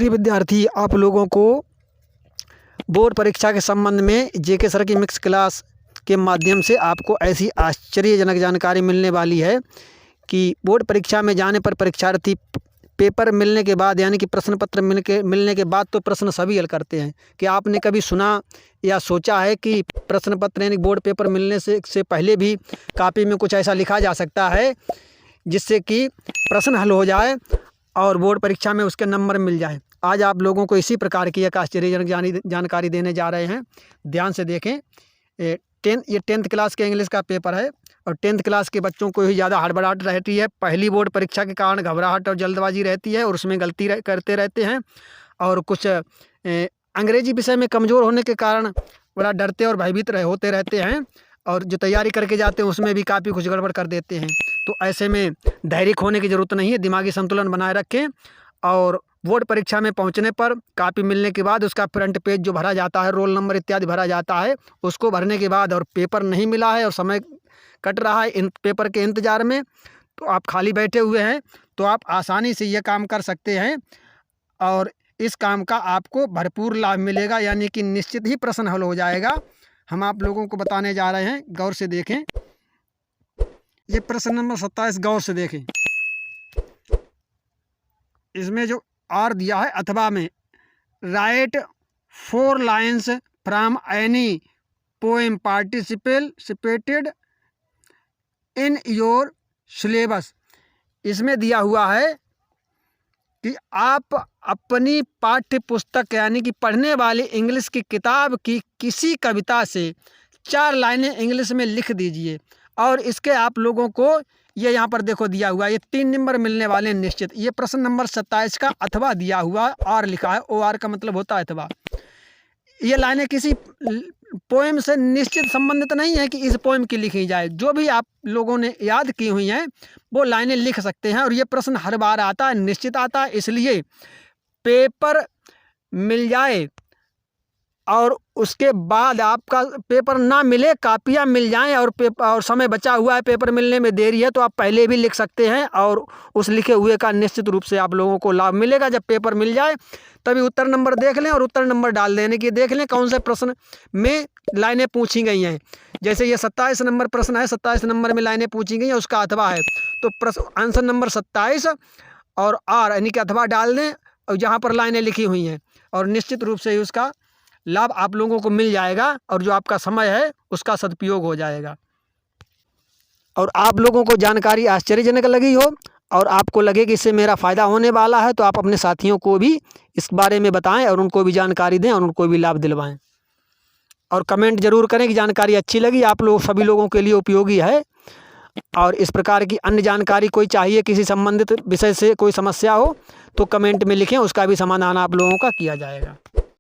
प्रिय विद्यार्थी, आप लोगों को बोर्ड परीक्षा के संबंध में जेके सर की मिक्स क्लास के माध्यम से आपको ऐसी आश्चर्यजनक जानकारी मिलने वाली है कि बोर्ड परीक्षा में जाने पर परीक्षार्थी पेपर मिलने के बाद यानी कि प्रश्न पत्र मिलने के बाद तो प्रश्न सभी हल करते हैं। कि आपने कभी सुना या सोचा है कि प्रश्न पत्र यानी बोर्ड पेपर मिलने से पहले भी कॉपी में कुछ ऐसा लिखा जा सकता है जिससे कि प्रश्न हल हो जाए और बोर्ड परीक्षा में उसके नंबर मिल जाए। आज आप लोगों को इसी प्रकार की एक आश्चर्यजनक जानकारी देने जा रहे हैं। ध्यान से देखें। ये 10th क्लास के इंग्लिश का पेपर है और 10th क्लास के बच्चों को ही ज़्यादा हड़बड़ाहट रहती है। पहली बोर्ड परीक्षा के कारण घबराहट और जल्दबाजी रहती है और उसमें गलती करते रहते हैं और कुछ अंग्रेजी विषय में कमज़ोर होने के कारण बड़ा डरते और भयभीत होते रहते हैं और जो तैयारी करके जाते हैं उसमें भी काफ़ी कुछ गड़बड़ कर देते हैं। तो ऐसे में धैर्य खोने की ज़रूरत नहीं है, दिमागी संतुलन बनाए रखें और बोर्ड परीक्षा में पहुंचने पर कापी मिलने के बाद उसका फ्रंट पेज जो भरा जाता है, रोल नंबर इत्यादि भरा जाता है, उसको भरने के बाद और पेपर नहीं मिला है और समय कट रहा है इन पेपर के इंतज़ार में, तो आप खाली बैठे हुए हैं, तो आप आसानी से ये काम कर सकते हैं और इस काम का आपको भरपूर लाभ मिलेगा, यानी कि निश्चित ही प्रश्न हल हो जाएगा। हम आप लोगों को बताने जा रहे हैं, गौर से देखें। ये प्रश्न नंबर 27 गौर से देखें। इसमें जो आर दिया है अथवा में, right 4 lines from any poem participated in your syllabus. इसमें दिया हुआ है कि आप अपनी पाठ्य पुस्तक यानी कि पढ़ने वाली इंग्लिश की किताब की किसी कविता से 4 लाइनें इंग्लिश में लिख दीजिए और इसके आप लोगों को ये यहाँ पर देखो दिया हुआ, ये 3 नंबर मिलने वाले हैं निश्चित। ये प्रश्न नंबर 27 का अथवा दिया हुआ आर लिखा है, ओ आर का मतलब होता है अथवा। ये लाइनें किसी पोएम से निश्चित संबंधित नहीं है कि इस पोएम की लिखी जाए, जो भी आप लोगों ने याद की हुई हैं वो लाइनें लिख सकते हैं। और ये प्रश्न हर बार आता है, निश्चित आता है, इसलिए पेपर मिल जाए और उसके बाद आपका पेपर ना मिले, कापियाँ मिल जाएं और समय बचा हुआ है, पेपर मिलने में देरी है, तो आप पहले भी लिख सकते हैं और उस लिखे हुए का निश्चित रूप से आप लोगों को लाभ मिलेगा। जब पेपर मिल जाए तभी उत्तर नंबर देख लें और उत्तर नंबर डाल देने की देख लें कौन से प्रश्न में लाइनें पूछी गई हैं। जैसे ये 27 नंबर प्रश्न है, 27 नंबर में लाइनें पूछी गई हैं, उसका अथवा है, तो प्रश्न आंसर नंबर 27 और आर यानी कि अथवा डाल दें और जहाँ पर लाइनें लिखी हुई हैं और निश्चित रूप से उसका लाभ आप लोगों को मिल जाएगा और जो आपका समय है उसका सदुपयोग हो जाएगा। और आप लोगों को जानकारी आश्चर्यजनक लगी हो और आपको लगे कि इससे मेरा फ़ायदा होने वाला है, तो आप अपने साथियों को भी इस बारे में बताएं और उनको भी जानकारी दें और उनको भी लाभ दिलवाएं। और कमेंट जरूर करें कि जानकारी अच्छी लगी, आप लोग सभी लोगों के लिए उपयोगी है। और इस प्रकार की अन्य जानकारी कोई चाहिए, किसी संबंधित विषय से कोई समस्या हो तो कमेंट में लिखें, उसका भी समाधान आप लोगों का किया जाएगा।